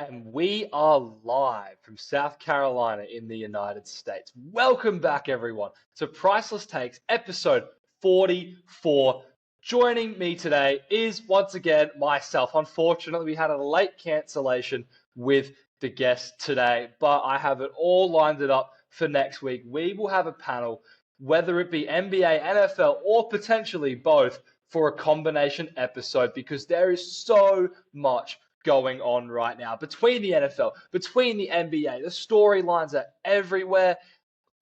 And we are live from South Carolina in the United States. Welcome back, everyone, to Priceless Takes, episode 44. Joining me today is once again myself. Unfortunately, we had a late cancellation with the guest today, but I have it all lined up for next week. We will have a panel, whether it be NBA, NFL, or potentially both, for a combination episode because there is so much going on right now between the NFL, between the NBA. The storylines are everywhere.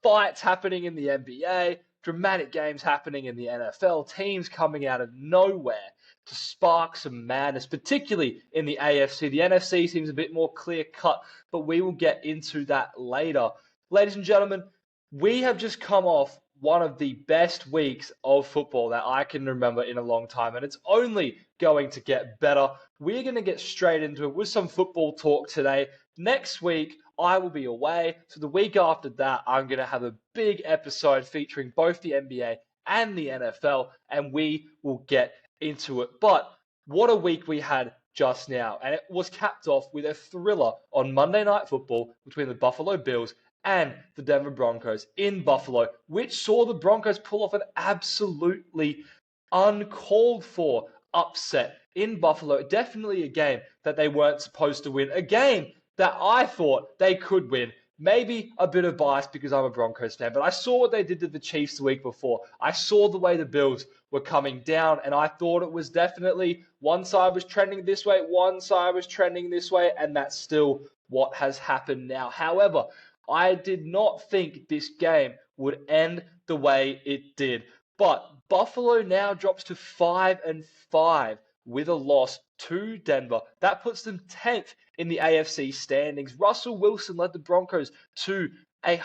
Fights happening in the NBA, dramatic games happening in the NFL, teams coming out of nowhere to spark some madness, particularly in the AFC. The NFC seems a bit more clear cut, but we will get into that later. Ladies and gentlemen, we have just come off one of the best weeks of football that I can remember in a long time, and it's only going to get better. We're going to get straight into it with some football talk today. Next week, I will be away. So the week after that, I'm going to have a big episode featuring both the NBA and the NFL, and we will get into it. But what a week we had just now. And it was capped off with a thriller on Monday Night Football between the Buffalo Bills and the Denver Broncos in Buffalo, which saw the Broncos pull off an absolutely uncalled for upset in Buffalo. Definitely a game that they weren't supposed to win. A game that I thought they could win. Maybe a bit of bias because I'm a Broncos fan, but I saw what they did to the Chiefs the week before. I saw the way the Bills were coming down, and I thought it was definitely one side was trending this way, one side was trending this way, and that's still what has happened now. However, I did not think this game would end the way it did. But Buffalo now drops to 5-5 with a loss to Denver. That puts them 10th in the AFC standings. Russell Wilson led the Broncos to a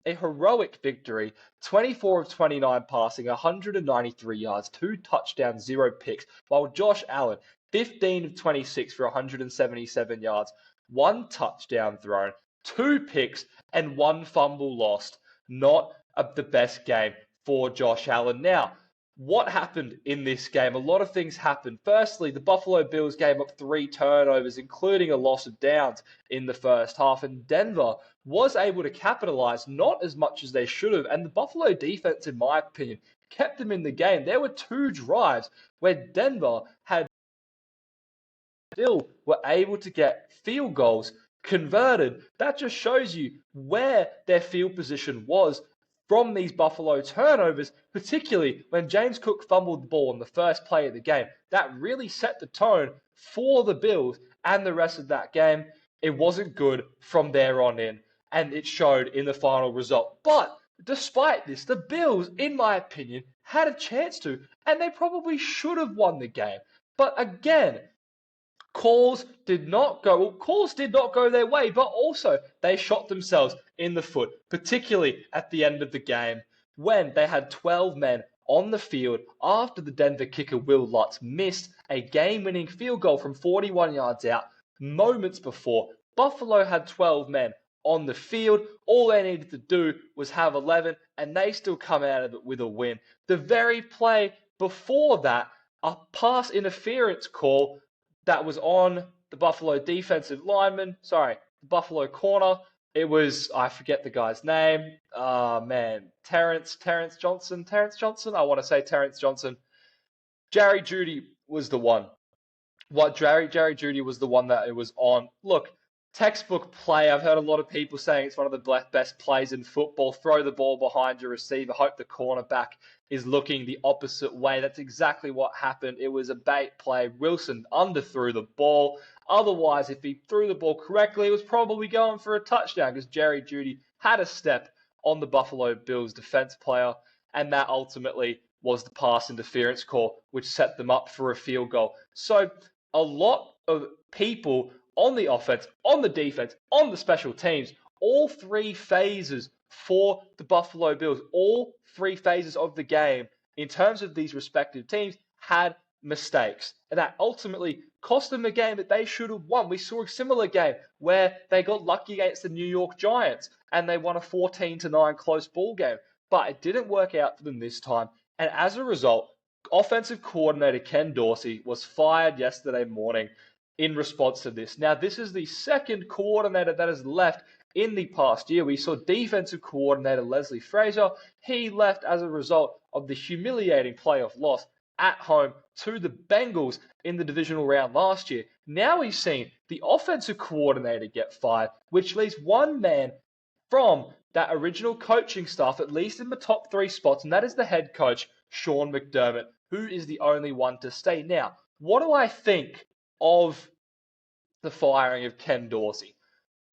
heroic victory, 24 of 29 passing, 193 yards, 2 touchdowns, 0 picks, while Josh Allen, 15 of 26 for 177 yards, 1 touchdown thrown, 2 picks, and 1 fumble lost. Not the best game for Josh Allen. Now, what happened in this game? A lot of things happened. Firstly, the Buffalo Bills gave up 3 turnovers, including a loss of downs in the first half, and Denver was able to capitalize, not as much as they should have, and the Buffalo defense, in my opinion, kept them in the game. There were 2 drives where Denver had still were able to get field goals converted. That just shows you where their field position was from these Buffalo turnovers, particularly when James Cook fumbled the ball in the first play of the game. That really set the tone for the Bills and the rest of that game. It wasn't good from there on in, and it showed in the final result. But despite this, the Bills, in my opinion, had a chance to, and they probably should have won the game. But again, calls did not go their way, but also they shot themselves in the foot, particularly at the end of the game when they had 12 men on the field after the Denver kicker Will Lutz missed a game-winning field goal from 41 yards out moments before. Buffalo had 12 men on the field. All they needed to do was have 11, and they still come out of it with a win. The very play before that, a pass interference call that was on the Buffalo defensive lineman, the Buffalo corner. It was, I forget the guy's name. Terrence Johnson. I want to say Terrence Johnson. Jerry Jeudy was the one. Jerry Jeudy was the one that it was on. Look, textbook play. I've heard a lot of people saying it's one of the best plays in football. Throw the ball behind your receiver. Hope the cornerback is looking the opposite way. That's exactly what happened. It was a bait play. Wilson underthrew the ball. Otherwise, if he threw the ball correctly, it was probably going for a touchdown because Jerry Jeudy had a step on the Buffalo Bills defense player, and that ultimately was the pass interference call, which set them up for a field goal. So a lot of people on the offense, on the defense, on the special teams, all 3 phases for the Buffalo Bills, all 3 phases of the game in terms of these respective teams had mistakes. And that ultimately cost them a game that they should have won. We saw a similar game where they got lucky against the New York Giants and they won a 14-9 close ball game. But it didn't work out for them this time. And as a result, offensive coordinator Ken Dorsey was fired yesterday morning. in response to this. Now, this is the second coordinator that has left in the past year. We saw defensive coordinator Leslie Frazier. He left as a result of the humiliating playoff loss at home to the Bengals in the divisional round last year. Now we've seen the offensive coordinator get fired, which leaves one man from that original coaching staff, at least in the top 3 spots, and that is the head coach, Sean McDermott, who is the only one to stay. Now, what do I think of the firing of Ken Dorsey?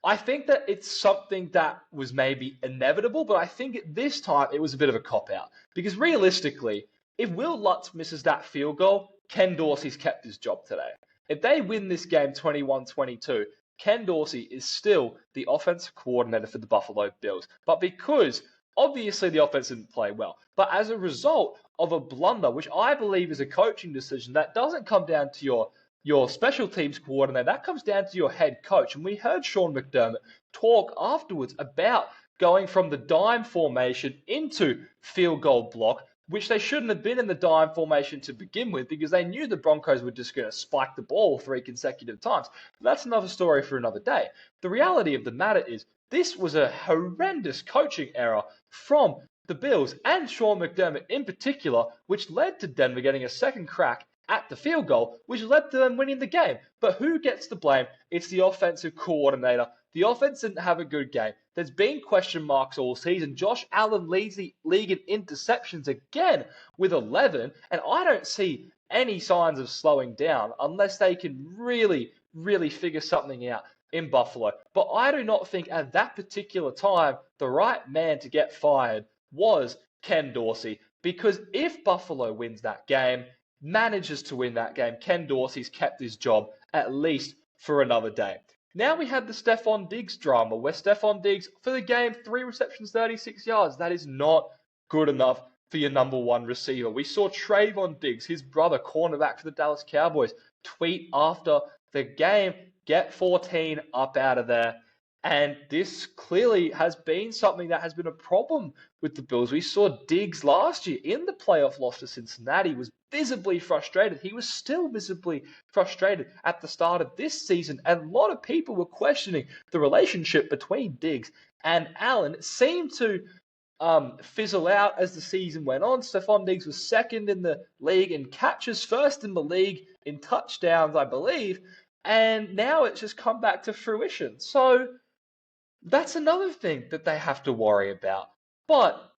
I think that it's something that was maybe inevitable, but I think at this time it was a bit of a cop-out. Because realistically, if Will Lutz misses that field goal, Ken Dorsey's kept his job today. If they win this game 21-22, Ken Dorsey is still the offensive coordinator for the Buffalo Bills. But because obviously the offense didn't play well, but as a result of a blunder, which I believe is a coaching decision that doesn't come down to your special teams coordinator, that comes down to your head coach. And we heard Sean McDermott talk afterwards about going from the dime formation into field goal block, which they shouldn't have been in the dime formation to begin with because they knew the Broncos were just going to spike the ball 3 consecutive times. But that's another story for another day. The reality of the matter is this was a horrendous coaching error from the Bills and Sean McDermott in particular, which led to Denver getting a second crack at the field goal, which led to them winning the game. But who gets the blame? It's the offensive coordinator. The offense didn't have a good game. There's been question marks all season. Josh Allen leads the league in interceptions again with 11, and I don't see any signs of slowing down unless they can really, really figure something out in Buffalo. But I do not think at that particular time the right man to get fired was Ken Dorsey, because if Buffalo wins that game, manages to win that game, Ken Dorsey's kept his job at least for another day. Now we had the Stephon Diggs drama, where Stephon Diggs, for the game, 3 receptions, 36 yards. That is not good enough for your number 1 receiver. We saw Trayvon Diggs, his brother, cornerback for the Dallas Cowboys, tweet after the game, get 14 up out of there. And this clearly has been something that has been a problem with the Bills. We saw Diggs last year in the playoff loss to Cincinnati was visibly frustrated. He was still visibly frustrated at the start of this season. And a lot of people were questioning the relationship between Diggs and Allen. It seemed to fizzle out as the season went on. Stephon Diggs was second in the league in catches, first in the league in touchdowns, I believe. And now it's just come back to fruition. So that's another thing that they have to worry about. But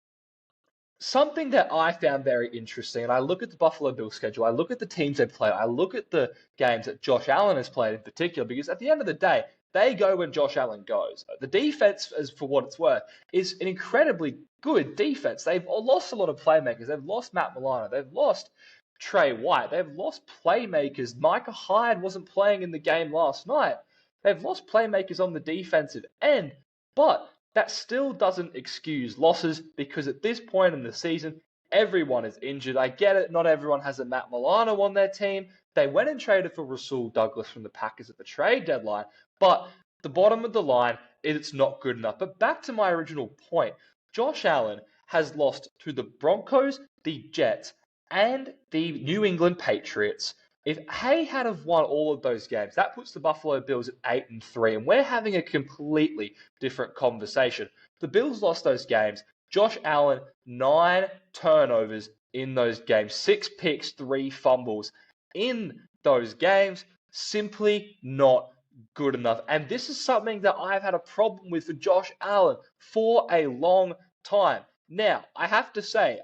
something that I found very interesting, and I look at the Buffalo Bills schedule, I look at the teams they play, I look at the games that Josh Allen has played in particular, because at the end of the day, they go when Josh Allen goes. The defense, as for what it's worth, is an incredibly good defense. They've lost a lot of playmakers. They've lost Matt Milano. They've lost Trey White. They've lost playmakers. Micah Hyde wasn't playing in the game last night. They've lost playmakers on the defensive end, but that still doesn't excuse losses because at this point in the season, everyone is injured. I get it. Not everyone has a Matt Milano on their team. They went and traded for Rasul Douglas from the Packers at the trade deadline, but the bottom of the line is it's not good enough. But back to my original point, Josh Allen has lost to the Broncos, the Jets, and the New England Patriots. If he had have won all of those games, that puts the Buffalo Bills at 8-3, and we're having a completely different conversation. The Bills lost those games. Josh Allen, 9 turnovers in those games, 6 picks, 3 fumbles in those games. Simply not good enough. And this is something that I've had a problem with for Josh Allen for a long time. Now, I have to say,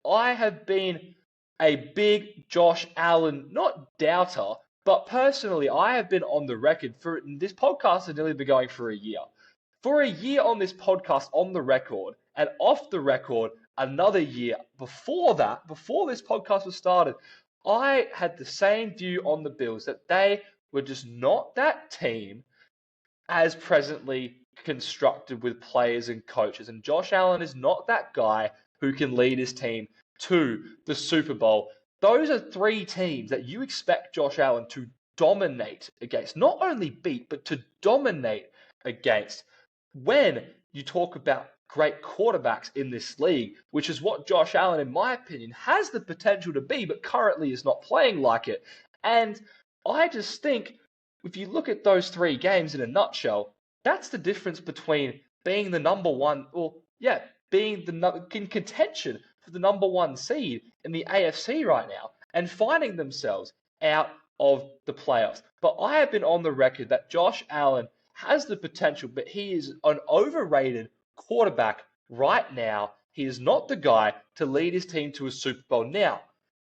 I have been a big Josh Allen, not doubter, but personally, I have been on the record for this podcast has nearly been going for a year. For a year on this podcast on the record and off the record, another year before that, before this podcast was started, I had the same view on the Bills that they were just not that team as presently constructed with players and coaches. And Josh Allen is not that guy who can lead his team to the Super Bowl. Those are 3 teams that you expect Josh Allen to dominate against. Not only beat, but to dominate against. When you talk about great quarterbacks in this league, which is what Josh Allen, in my opinion, has the potential to be, but currently is not playing like it. And I just think if you look at those 3 games in a nutshell, that's the difference between being the number one, or yeah, being in contention for the number 1 seed in the AFC right now and finding themselves out of the playoffs. But I have been on the record that Josh Allen has the potential, but he is an overrated quarterback right now. He is not the guy to lead his team to a Super Bowl. Now,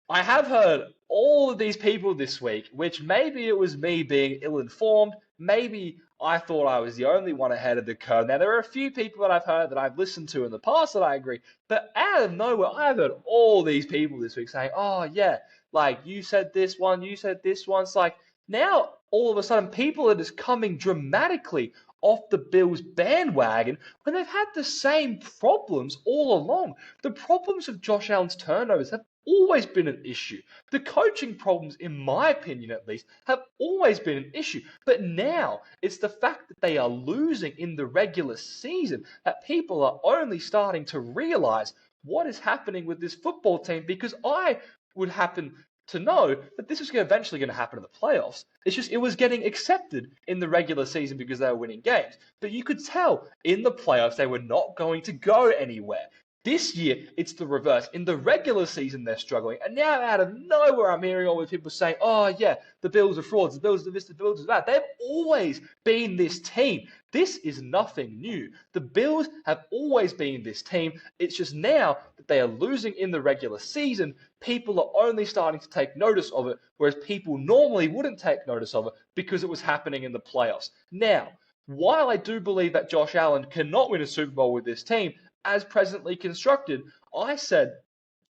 I have heard all of these people this week, which maybe it was me being ill-informed. Maybe I thought I was the only one ahead of the curve. Now, there are a few people that I've heard that I've listened to in the past that I agree. But out of nowhere, I've heard all these people this week saying, oh, yeah, like you said this one, you said this one. It's like now all of a sudden people are just coming dramatically off the Bills bandwagon when they've had the same problems all along. The problems of Josh Allen's turnovers have always been an issue. The coaching problems, in my opinion at least, have always been an issue. But now it's the fact that they are losing in the regular season that people are only starting to realize what is happening with this football team, because I would happen to know that this was eventually going to happen in the playoffs. It's just it was getting accepted in the regular season because they were winning games. But you could tell in the playoffs they were not going to go anywhere. This year, it's the reverse. In the regular season, they're struggling. And now, out of nowhere, I'm hearing all these people saying, oh, yeah, the Bills are frauds, the Bills are this, the Bills are that. They've always been this team. This is nothing new. The Bills have always been this team. It's just now that they are losing in the regular season, people are only starting to take notice of it, whereas people normally wouldn't take notice of it because it was happening in the playoffs. Now, while I do believe that Josh Allen cannot win a Super Bowl with this team, as presently constructed, I said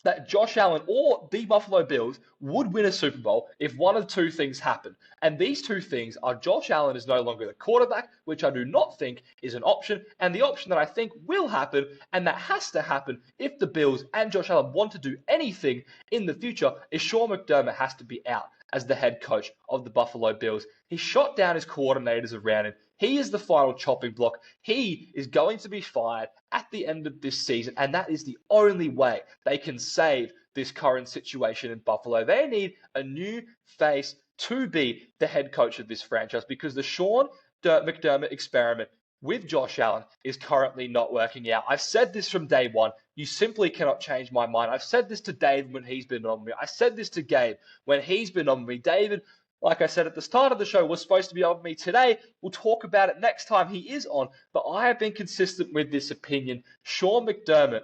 that Josh Allen or the Buffalo Bills would win a Super Bowl if one of 2 things happened. And these 2 things are Josh Allen is no longer the quarterback, which I do not think is an option, and the option that I think will happen, and that has to happen if the Bills and Josh Allen want to do anything in the future, is Sean McDermott has to be out as the head coach of the Buffalo Bills. He shot down his coordinators around him. He is the final chopping block. He is going to be fired at the end of this season, and that is the only way they can save this current situation in Buffalo. They need a new face to be the head coach of this franchise because the Sean McDermott experiment with Josh Allen is currently not working out. I've said this from day one. You simply cannot change my mind. I've said this to Dave when he's been on me. I said this to Gabe when he's been on me. David, like I said at the start of the show, was supposed to be on me today. We'll talk about it next time he is on. But I have been consistent with this opinion. Sean McDermott,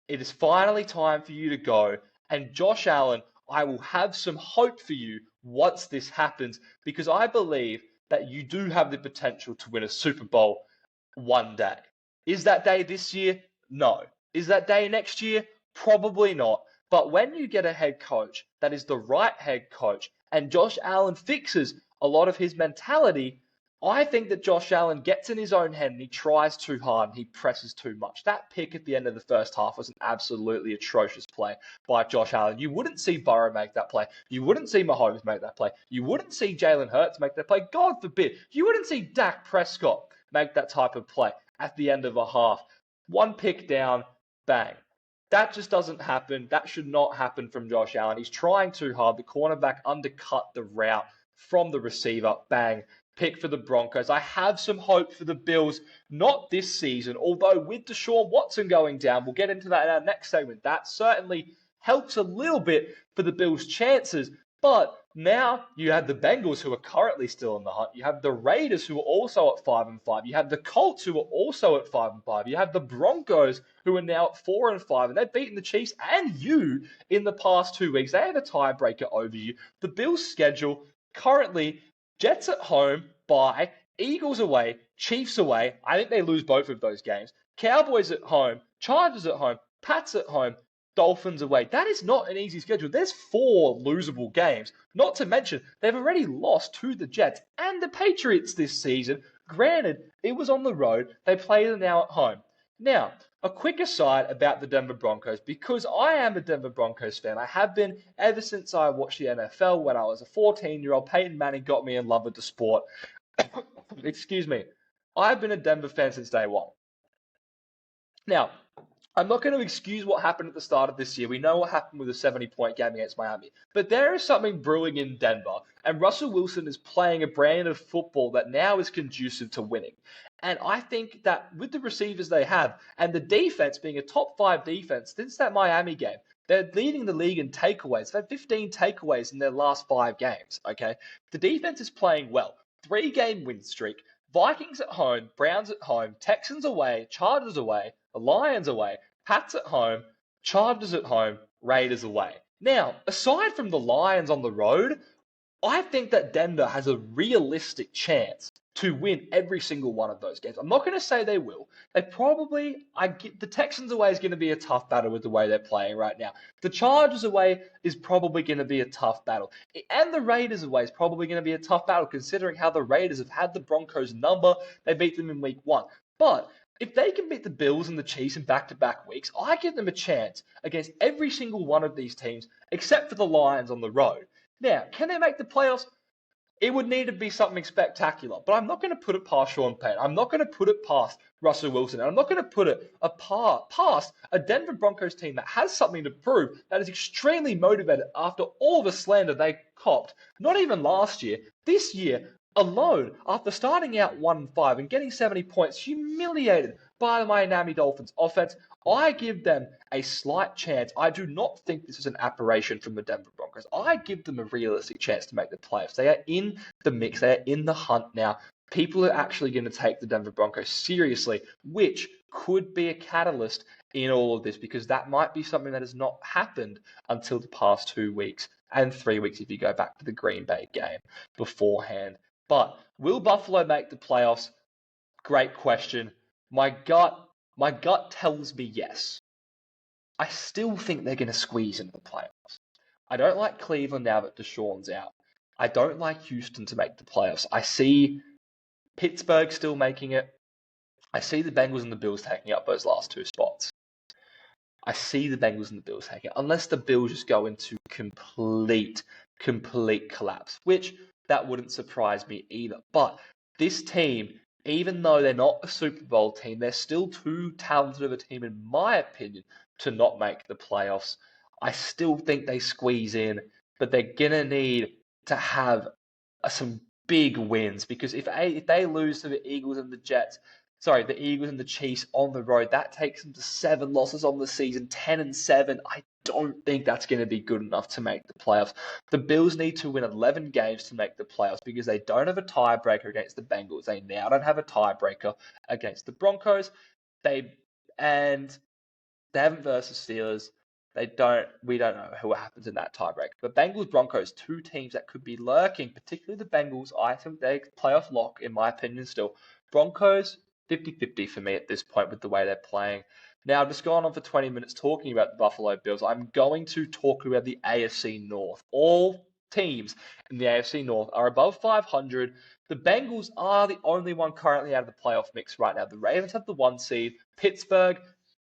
it is finally time for you to go. And Josh Allen, I will have some hope for you once this happens, because I believe that you do have the potential to win a Super Bowl one day. Is that day this year? No. Is that day next year? Probably not. But when you get a head coach that is the right head coach, and Josh Allen fixes a lot of his mentality, I think that Josh Allen gets in his own head and he tries too hard and he presses too much. That pick at the end of the first half was an absolutely atrocious play by Josh Allen. You wouldn't see Burrow make that play. You wouldn't see Mahomes make that play. You wouldn't see Jalen Hurts make that play. God forbid. You wouldn't see Dak Prescott make that type of play at the end of a half. One pick down, bang. That just doesn't happen. That should not happen from Josh Allen. He's trying too hard. The cornerback undercut the route from the receiver. Bang. Pick for the Broncos. I have some hope for the Bills, not this season, although with Deshaun Watson going down, we'll get into that in our next segment. That certainly helps a little bit for the Bills' chances. But now you have the Bengals, who are currently still in the hunt. You have the Raiders, who are also at 5-5. You have the Colts, who are also at 5-5. You have the Broncos, who are now at 4-5, and they've beaten the Chiefs and you in the past 2 weeks. They have a tiebreaker over you. The Bills' schedule currently: Jets at home, bye, Eagles away, Chiefs away. I think they lose both of those games. Cowboys at home, Chargers at home, Pats at home, Dolphins away. That is not an easy schedule. There's 4 losable games. Not to mention, they've already lost to the Jets and the Patriots this season. Granted, it was on the road. They play them now at home. Now, a quick aside about the Denver Broncos, because I am a Denver Broncos fan. I have been ever since I watched the NFL when I was a 14-year-old. Peyton Manning got me in love with the sport. Excuse me. I've been a Denver fan since day one. Now, I'm not going to excuse what happened at the start of this year. We know what happened with a 70-point game against Miami. But there is something brewing in Denver, and Russell Wilson is playing a brand of football that now is conducive to winning. And I think that with the receivers they have, and the defense being a top 5 defense since that Miami game, they're leading the league in takeaways. They've had 15 takeaways in their last 5 games, okay? The defense is playing well. 3-game win streak. Vikings at home, Browns at home, Texans away, Chargers away, Lions away, Pats at home, Chargers at home, Raiders away. Now, aside from the Lions on the road, I think that Denver has a realistic chance to win every single one of those games. I'm not going to say they will. The Texans away is going to be a tough battle with the way they're playing right now. The Chargers away is probably going to be a tough battle. And the Raiders away is probably going to be a tough battle considering how the Raiders have had the Broncos number. They beat them in week 1. But if they can beat the Bills and the Chiefs in back-to-back weeks, I give them a chance against every single one of these teams except for the Lions on the road. Now, can they make the playoffs? It would need to be something spectacular, but I'm not going to put it past Sean Payton. I'm not going to put it past Russell Wilson. And I'm not going to put it past a Denver Broncos team that has something to prove, that is extremely motivated after all the slander they copped, not even last year, this year alone, after starting out 1-5 and getting 70 points, humiliated by the Miami Dolphins offense. I give them a slight chance. I do not think this is an aberration from the Denver Broncos. I give them a realistic chance to make the playoffs. They are in the mix. They are in the hunt now. People are actually going to take the Denver Broncos seriously, which could be a catalyst in all of this because that might be something that has not happened until the past 2 weeks and 3 weeks if you go back to the Green Bay game beforehand. But will Buffalo make the playoffs? Great question. My gut tells me yes. I still think they're going to squeeze into the playoffs. I don't like Cleveland now that Deshaun's out. I don't like Houston to make the playoffs. I see Pittsburgh still making it. I see the Bengals and the Bills taking up those last 2 spots. I see the Bengals and the Bills taking it, unless the Bills just go into complete collapse, which that wouldn't surprise me either. But this team, even though they're not a Super Bowl team, they're still too talented of a team, in my opinion, to not make the playoffs. I still think they squeeze in, but they're going to need to have some big wins because if they lose to the Eagles and the Chiefs on the road, that takes them to 7 losses on the season, 10-7. I don't think that's going to be good enough to make the playoffs. The Bills need to win 11 games to make the playoffs because they don't have a tiebreaker against the Bengals. They now don't have a tiebreaker against the Broncos. They haven't versus Steelers. We don't know who happens in that tiebreaker. But Bengals, Broncos, 2 teams that could be lurking, particularly the Bengals. I think they playoff lock, in my opinion, still. Broncos, 50-50 for me at this point with the way they're playing. Now, I've just gone on for 20 minutes talking about the Buffalo Bills. I'm going to talk about the AFC North. All teams in the AFC North are above 500. The Bengals are the only one currently out of the playoff mix right now. The Ravens have the 1 seed. Pittsburgh,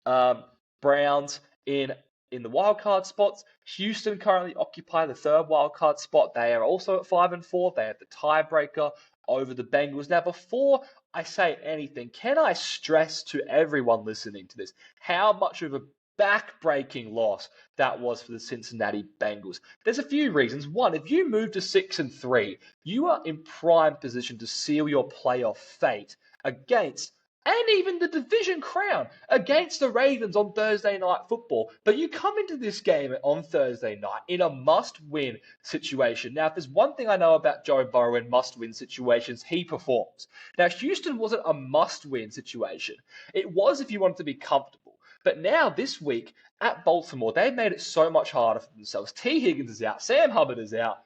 Browns in the wildcard spots. Houston currently occupy the 3rd wildcard spot. They are also at 5-4. They have the tiebreaker over the Bengals. Now, before I say anything, can I stress to everyone listening to this how much of a back-breaking loss that was for the Cincinnati Bengals? There's a few reasons. One, if you move to 6-3, you are in prime position to seal your playoff fate against and even the division crown against the Ravens on Thursday Night Football. But you come into this game on Thursday night in a must-win situation. Now, if there's one thing I know about Joe Burrow in must-win situations, he performs. Now, Houston wasn't a must-win situation. It was if you wanted to be comfortable. But now, this week, at Baltimore, they made it so much harder for themselves. T. Higgins is out. Sam Hubbard is out.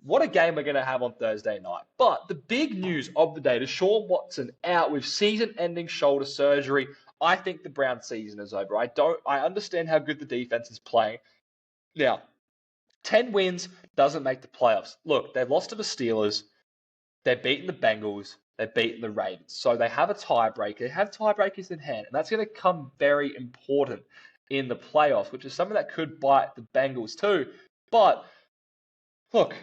What a game we're going to have on Thursday night. But the big news of the day, Deshaun Watson out with season-ending shoulder surgery. I think the Browns' season is over. I understand how good the defense is playing. Now, 10 wins doesn't make the playoffs. Look, they've lost to the Steelers. They've beaten the Bengals. They've beaten the Ravens. So they have a tiebreaker. They have tiebreakers in hand. And that's going to come very important in the playoffs, which is something that could bite the Bengals too. But, look,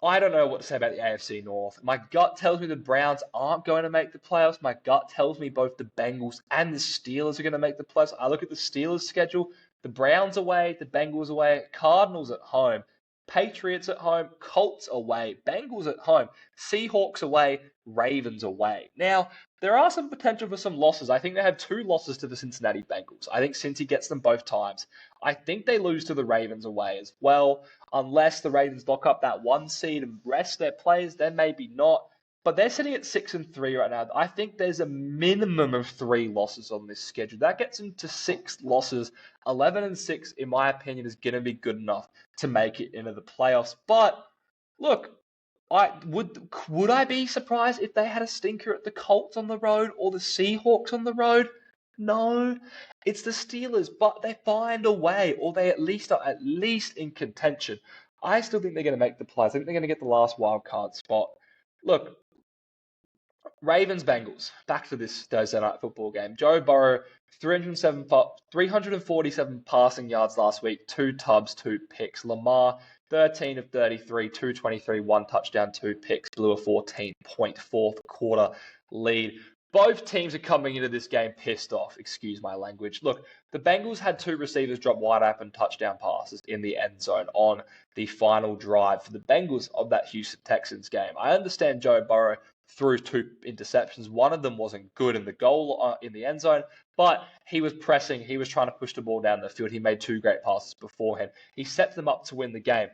I don't know what to say about the AFC North. My gut tells me the Browns aren't going to make the playoffs. My gut tells me both the Bengals and the Steelers are going to make the playoffs. I look at the Steelers' schedule. The Browns away, the Bengals away, Cardinals at home, Patriots at home, Colts away, Bengals at home, Seahawks away, Ravens away. Now, there are some potential for some losses. I think they have 2 losses to the Cincinnati Bengals. I think Cincy gets them both times. I think they lose to the Ravens away as well. Unless the Ravens lock up that 1 seed and rest their players, then maybe not. But they're sitting at 6-3 right now. I think there's a minimum of 3 losses on this schedule. That gets them to 6 losses. 11-6, in my opinion, is going to be good enough to make it into the playoffs. But look, would I be surprised if they had a stinker at the Colts on the road or the Seahawks on the road? No, it's the Steelers, but they find a way, or they at least are in contention. I still think they're going to make the playoffs. I think they're going to get the last wild card spot. Look, Ravens Bengals. Back to this Thursday night football game. Joe Burrow, 347 passing yards last week, 2 tubs, 2 picks. Lamar, 13 of 33, 223, 1 touchdown, 2 picks, blew a 14-point fourth quarter lead. Both teams are coming into this game pissed off, excuse my language. Look, the Bengals had 2 receivers drop wide open touchdown passes in the end zone on the final drive for the Bengals of that Houston Texans game. I understand Joe Burrow threw 2 interceptions. One of them wasn't good in the goal in the end zone, but he was pressing. He was trying to push the ball down the field. He made 2 great passes beforehand. He set them up to win the game.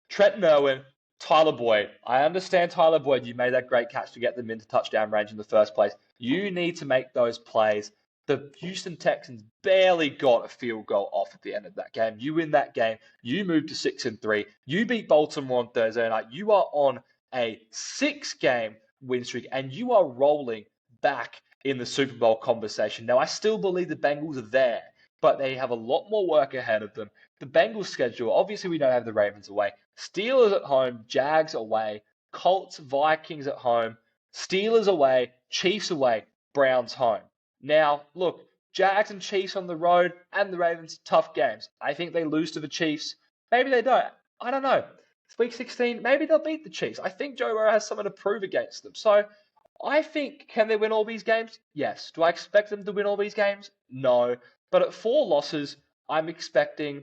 Trent Irwin, Tyler Boyd. I understand, Tyler Boyd, you made that great catch to get them into touchdown range in the first place. You need to make those plays. The Houston Texans barely got a field goal off at the end of that game. You win that game. You move to 6-3. You beat Baltimore on Thursday night. You are on a 6-game win streak, and you are rolling back in the Super Bowl conversation. Now, I still believe the Bengals are there, but they have a lot more work ahead of them. The Bengals schedule, obviously we don't have the Ravens away. Steelers at home, Jags away, Colts, Vikings at home, Steelers away, Chiefs away, Browns home. Now, look, Jags and Chiefs on the road and the Ravens, tough games. I think they lose to the Chiefs. Maybe they don't. I don't know. It's week 16. Maybe they'll beat the Chiefs. I think Joe Burrow has something to prove against them. So I think, can they win all these games? Yes. Do I expect them to win all these games? No. But at 4 losses, I'm expecting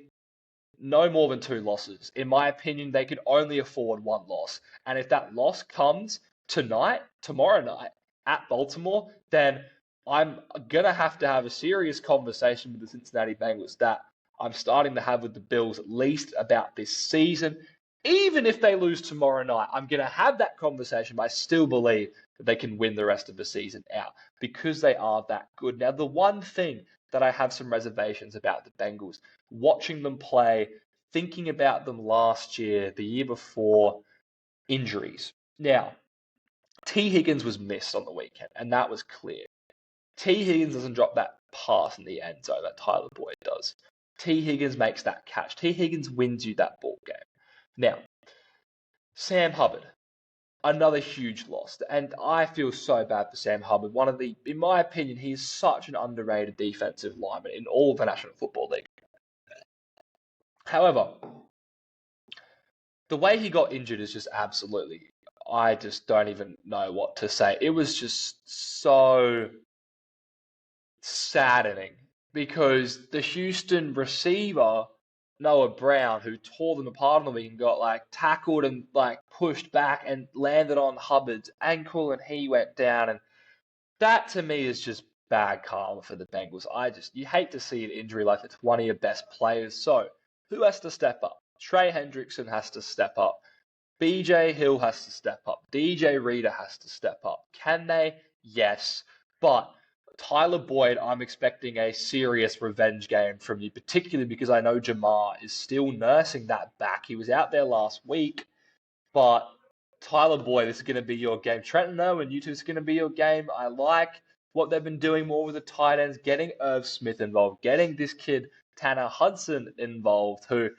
no more than 2 losses. In my opinion, they could only afford 1 loss. And if that loss comes tomorrow night, at Baltimore, then I'm going to have a serious conversation with the Cincinnati Bengals that I'm starting to have with the Bills, at least about this season. Even if they lose tomorrow night, I'm going to have that conversation, but I still believe that they can win the rest of the season out because they are that good. Now, the one thing that I have some reservations about the Bengals, watching them play, thinking about them last year, the year before, injuries. Now, T. Higgins was missed on the weekend, and that was clear. T. Higgins doesn't drop that pass in the end zone that Tyler Boyd does. T. Higgins makes that catch. T. Higgins wins you that ball game. Now, Sam Hubbard, another huge loss. And I feel so bad for Sam Hubbard. In my opinion, he is such an underrated defensive lineman in all of the National Football League. However, the way he got injured is just absolutely, I just don't even know what to say. It was just so saddening because the Houston receiver, Noah Brown, who tore them apart on the week and got tackled and pushed back and landed on Hubbard's ankle and he went down. And that to me is just bad karma for the Bengals. You hate to see an injury like it's one of your best players. So who has to step up? Trey Hendrickson has to step up. BJ Hill has to step up. DJ Reader has to step up. Can they? Yes. But Tyler Boyd, I'm expecting a serious revenge game from you, particularly because I know Jamar is still nursing that back. He was out there last week, but Tyler Boyd, this is going to be your game. Trenton Irwin, you two, is going to be your game. I like what they've been doing more with the tight ends, getting Irv Smith involved, getting this kid Tanner Hudson involved, who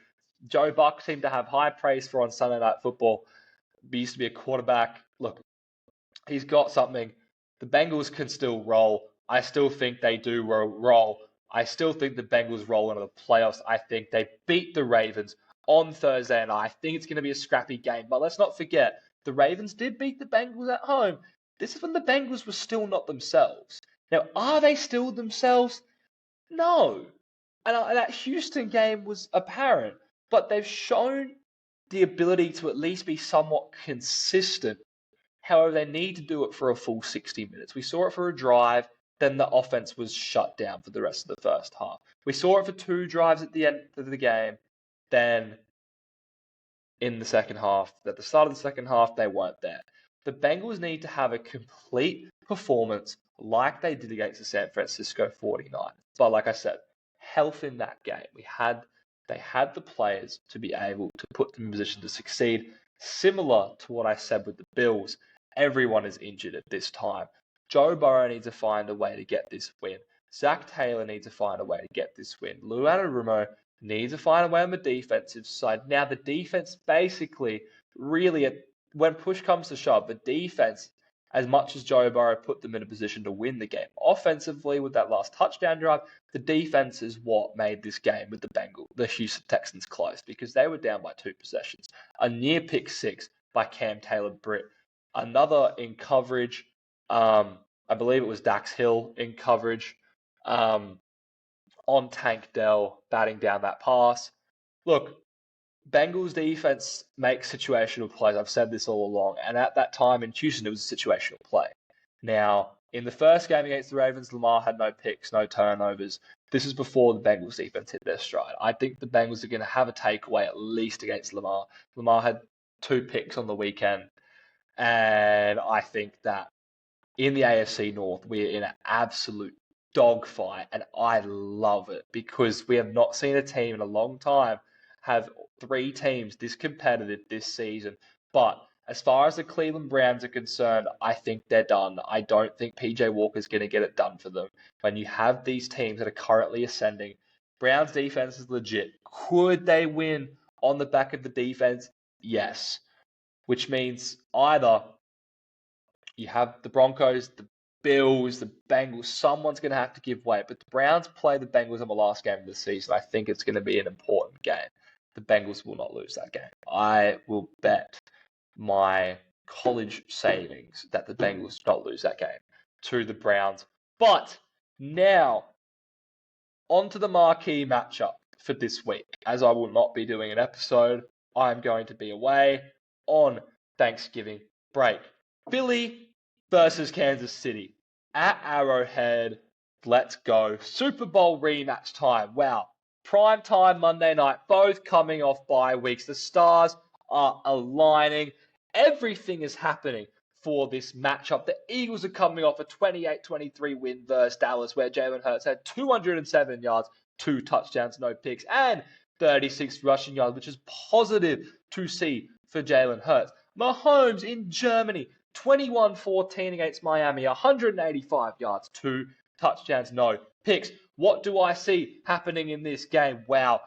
Joe Buck seemed to have high praise for on Sunday Night Football. He used to be a quarterback. Look, he's got something. The Bengals can still roll. I still think they do roll. I still think the Bengals roll into the playoffs. I think they beat the Ravens. on Thursday night. I think it's going to be a scrappy game, but let's not forget, the Ravens did beat the Bengals at home. This is when the Bengals were still not themselves. Now, are they still themselves? No. And that Houston game was apparent, but they've shown the ability to at least be somewhat consistent. However, they need to do it for a full 60 minutes. We saw it for a drive, then the offense was shut down for the rest of the first half. We saw it for 2 drives at the end of the game, then in the second half, at the start of the second half, they weren't there. The Bengals need to have a complete performance like they did against the San Francisco 49ers. But like I said, health in that game. They had the players to be able to put them in position to succeed. Similar to what I said with the Bills, everyone is injured at this time. Joe Burrow needs to find a way to get this win. Zach Taylor needs to find a way to get this win. Lou Anarumo needs to find a way on the defensive side. Now, the defense basically, really, when push comes to shove, the defense, as much as Joe Burrow put them in a position to win the game, offensively with that last touchdown drive, the defense is what made this game with the Houston Texans close, because they were down by 2 possessions. A near pick 6 by Cam Taylor-Britt. Another in coverage, I believe it was Dax Hill in coverage, on Tank Dell batting down that pass. Look, Bengals defense makes situational plays. I've said this all along. And at that time in Houston, it was a situational play. Now, in the first game against the Ravens, Lamar had no picks, no turnovers. This is before the Bengals defense hit their stride. I think the Bengals are going to have a takeaway at least against Lamar. Lamar had 2 picks on the weekend. And I think that in the AFC North, we're in an absolute dogfight, and I love it because we have not seen a team in a long time have 3 teams this competitive this season. But as far as the Cleveland Browns are concerned, I think they're done. I don't think PJ Walker's going to get it done for them. When you have these teams that are currently ascending, Browns defense is legit. Could they win on the back of the defense? Yes. Which means either you have the Broncos, the Bills, the Bengals. Someone's going to have to give way. But the Browns play the Bengals in the last game of the season. I think it's going to be an important game. The Bengals will not lose that game. I will bet my college savings that the Bengals do not lose that game to the Browns. But now, on to the marquee matchup for this week. As I will not be doing an episode, I'm going to be away on Thanksgiving break. Philly versus Kansas City at Arrowhead. Let's go. Super Bowl rematch time. Wow. Prime time Monday night. Both coming off bye weeks. The stars are aligning. Everything is happening for this matchup. The Eagles are coming off a 28-23 win versus Dallas, where Jalen Hurts had 207 yards, 2 touchdowns, no picks, and 36 rushing yards, which is positive to see for Jalen Hurts. Mahomes in Germany, 21-14 against Miami, 185 yards, 2 touchdowns, no picks. What do I see happening in this game? Wow.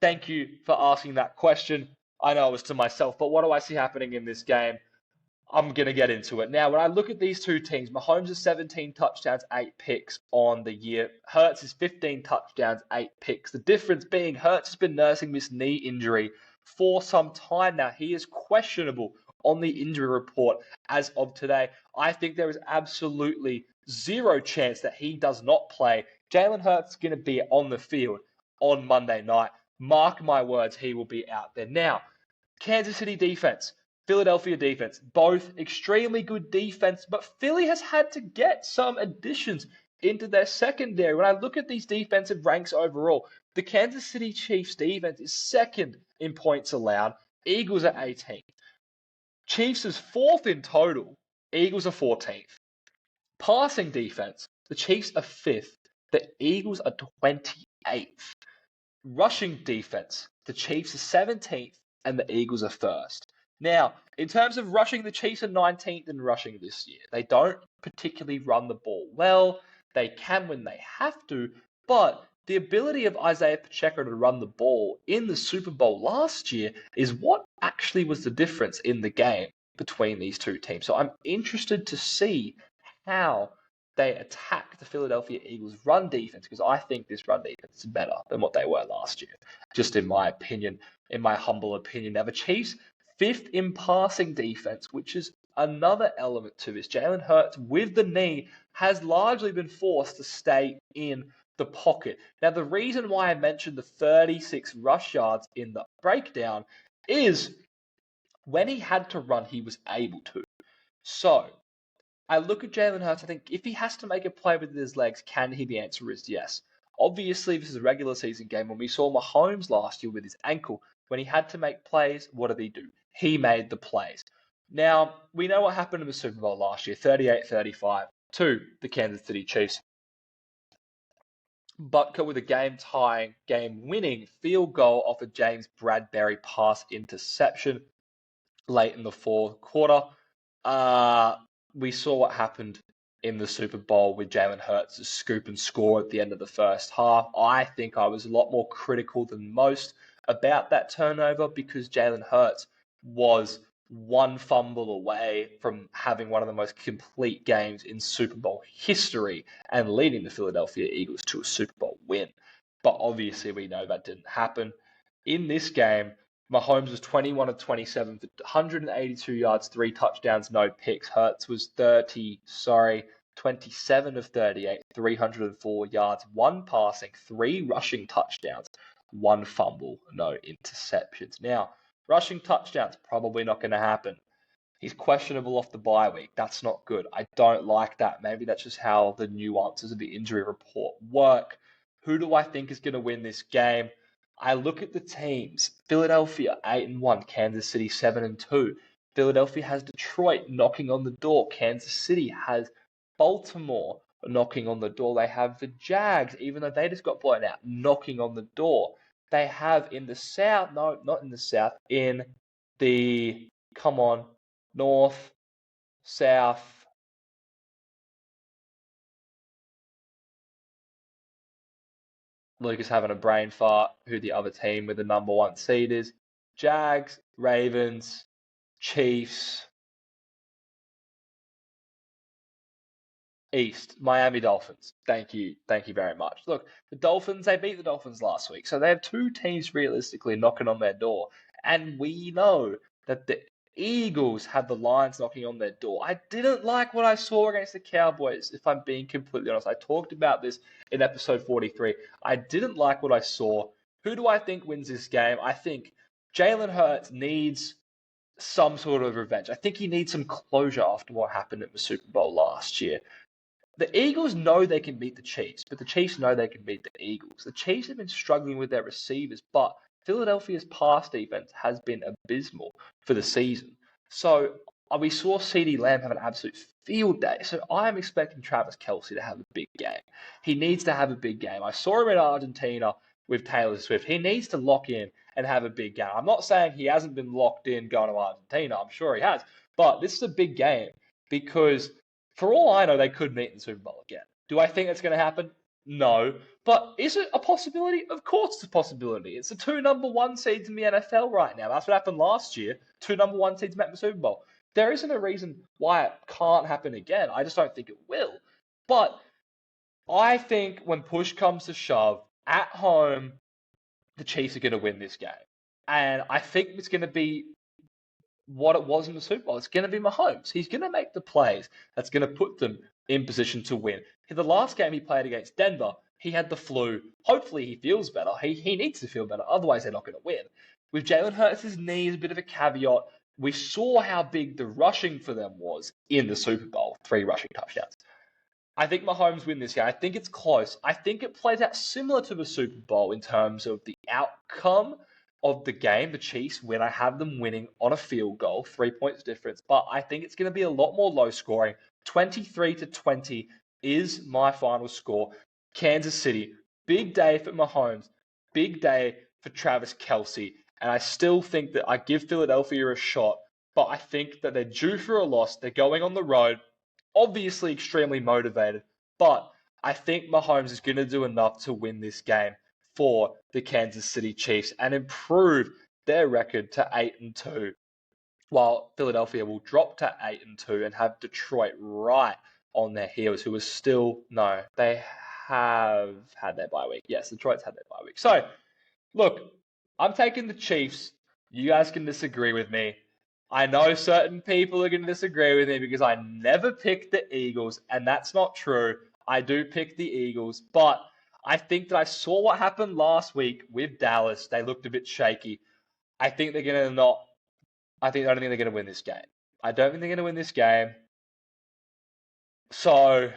Thank you for asking that question. I know it was to myself, but what do I see happening in this game? I'm going to get into it. Now, when I look at these 2 teams, Mahomes is 17 touchdowns, 8 picks on the year. Hurts is 15 touchdowns, 8 picks. The difference being Hurts has been nursing this knee injury for some time now. He is questionable on the injury report as of today. I think there is absolutely 0 chance that he does not play. Jalen Hurts is going to be on the field on Monday night. Mark my words, he will be out there. Now, Kansas City defense, Philadelphia defense, both extremely good defense, but Philly has had to get some additions into their secondary. When I look at these defensive ranks overall, the Kansas City Chiefs defense is 2nd in points allowed. Eagles are 18th. Chiefs is 4th in total. Eagles are 14th. Passing defense, the Chiefs are 5th. The Eagles are 28th. Rushing defense, the Chiefs are 17th and the Eagles are 1st. Now, in terms of rushing, the Chiefs are 19th in rushing this year. They don't particularly run the ball well. They can when they have to, but the ability of Isaiah Pacheco to run the ball in the Super Bowl last year is what actually was the difference in the game between these 2 teams. So I'm interested to see how they attack the Philadelphia Eagles' run defense, because I think this run defense is better than what they were last year, just in my opinion, in my humble opinion. Now, the Chiefs, fifth in passing defense, which is another element to this. Jalen Hurts, with the knee, has largely been forced to stay in the pocket. Now, the reason why I mentioned the 36 rush yards in the breakdown is when he had to run, he was able to. So, I look at Jalen Hurts, I think if he has to make a play with his legs, can he? The answer is yes. Obviously, this is a regular season game. When we saw Mahomes last year with his ankle, when he had to make plays, what did he do? He made the plays. Now, we know what happened in the Super Bowl last year, 38-35 to the Kansas City Chiefs. Butker with a game-tying, game-winning field goal off a James Bradbury pass interception late in the fourth quarter. We saw what happened in the Super Bowl with Jalen Hurts' scoop and score at the end of the first half. I think I was a lot more critical than most about that turnover because Jalen Hurts was one fumble away from having one of the most complete games in Super Bowl history and leading the Philadelphia Eagles to a Super Bowl win. But obviously we know that didn't happen. In this game, Mahomes was 21 of 27 for 182 yards, 3 touchdowns, no picks. Hurts was 27 of 38, 304 yards, 1 passing, 3 rushing touchdowns, 1 fumble, no interceptions. Now, rushing touchdowns, probably not going to happen. He's questionable off the bye week. That's not good. I don't like that. Maybe that's just how the nuances of the injury report work. Who do I think is going to win this game? I look at the teams. Philadelphia 8-1, Kansas City 7-2. Philadelphia has Detroit knocking on the door. Kansas City has Baltimore knocking on the door. They have the Jags, even though they just got blown out, knocking on the door. They have in the South, no, not in the South, in the, North, South. Luka's having a brain fart. Who the other team with the number 1 seed is? Jags, Ravens, Chiefs, East, Miami Dolphins. Thank you very much. Look, the Dolphins, they beat the Dolphins last week, so they have 2 teams realistically knocking on their door, and we know that the Eagles have the Lions knocking on their door. I didn't like what I saw against the Cowboys, if I'm being completely honest. I talked about this in episode 43. I didn't like what I saw. Who do I think wins this game? I think Jalen Hurts needs some sort of revenge. I think he needs some closure after what happened at the Super Bowl last year. The Eagles know they can beat the Chiefs, but the Chiefs know they can beat the Eagles. The Chiefs have been struggling with their receivers, but Philadelphia's pass defense has been abysmal for the season. So we saw CeeDee Lamb have an absolute field day. So I'm expecting Travis Kelce to have a big game. He needs to have a big game. I saw him in Argentina with Taylor Swift. He needs to lock in and have a big game. I'm not saying he hasn't been locked in going to Argentina. I'm sure he has. But this is a big game because for all I know, they could meet in the Super Bowl again. Do I think it's going to happen? No. But is it a possibility? Of course it's a possibility. It's the 2 number 1 seeds in the NFL right now. That's what happened last year. 2 number 1 seeds met in the Super Bowl. There isn't a reason why it can't happen again. I just don't think it will. But I think when push comes to shove, at home, the Chiefs are going to win this game. And I think it's going to be what it was in the Super Bowl. It's going to be Mahomes. He's going to make the plays that's going to put them in position to win. In the last game he played against Denver, he had the flu. Hopefully he feels better. He needs to feel better. Otherwise, they're not going to win. With Jalen Hurts' knee is a bit of a caveat. We saw how big the rushing for them was in the Super Bowl. 3 rushing touchdowns. I think Mahomes win this game. I think it's close. I think it plays out similar to the Super Bowl in terms of the outcome of the game. The Chiefs win. I have them winning on a field goal, 3 points difference. But I think it's going to be a lot more low scoring. 23-20 is my final score. Kansas City, big day for Mahomes, big day for Travis Kelce. And I still think that I give Philadelphia a shot, but I think that they're due for a loss. They're going on the road, obviously extremely motivated, but I think Mahomes is going to do enough to win this game for the Kansas City Chiefs and improve their record to 8-2, while Philadelphia will drop to 8-2 and have Detroit right on their heels, who are still, no, they have had their bye week. Yes, Detroit's had their bye week. So, look, I'm taking the Chiefs. You guys can disagree with me. I know certain people are going to disagree with me because I never picked the Eagles, and that's not true. I do pick the Eagles, but I think that I saw what happened last week with Dallas. They looked a bit shaky. I think they're going to not. I don't think they're going to win this game. I don't think they're going to win this game. So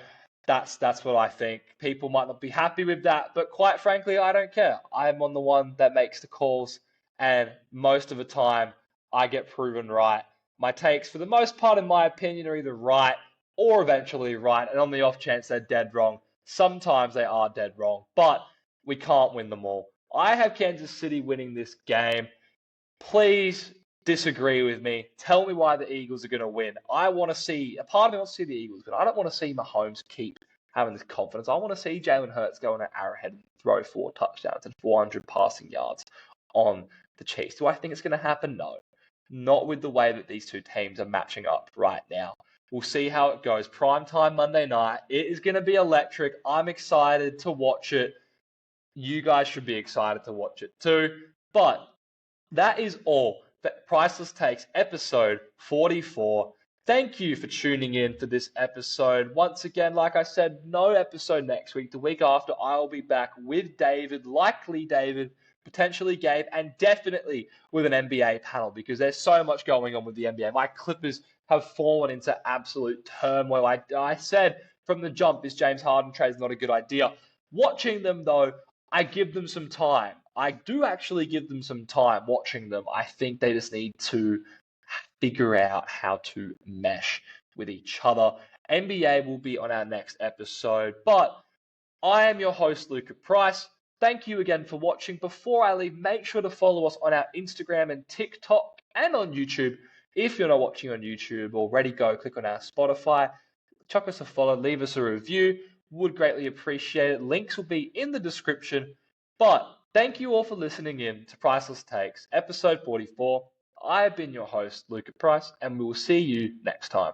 that's what I think. People might not be happy with that, but quite frankly, I don't care. I'm on the one that makes the calls, and most of the time, I get proven right. My takes, for the most part, in my opinion, are either right or eventually right, and on the off chance they're dead wrong, sometimes they are dead wrong, but we can't win them all. I have Kansas City winning this game. Please disagree with me. Tell me why the Eagles are going to win. I want to see, a part of me wants to see the Eagles win. I don't want to see Mahomes keep having this confidence. I want to see Jalen Hurts go on an Arrowhead and throw 4 touchdowns and 400 passing yards on the Chiefs. Do I think it's going to happen? No. Not with the way that these two teams are matching up right now. We'll see how it goes. Primetime Monday night. It is going to be electric. I'm excited to watch it. You guys should be excited to watch it too. But that is all for Priceless Takes episode 44. Thank you for tuning in for this episode. Once again, like I said, no episode next week. The week after, I'll be back with David, likely David, potentially Gabe, and definitely with an NBA panel because there's so much going on with the NBA. My Clippers have fallen into absolute turmoil. I said from the jump, this James Harden trade is not a good idea. Watching them, though, I give them some time. I do actually give them some time watching them. I think they just need to figure out how to mesh with each other. NBA will be on our next episode, but I am your host, Luka Price. Thank you again for watching. Before I leave, make sure to follow us on our Instagram and TikTok and on YouTube. If you're not watching on YouTube already, go click on our Spotify. Chuck us a follow, leave us a review. Would greatly appreciate it. Links will be in the description. But thank you all for listening in to Priceless Takes, episode 44. I have been your host, Luka Price, and we will see you next time.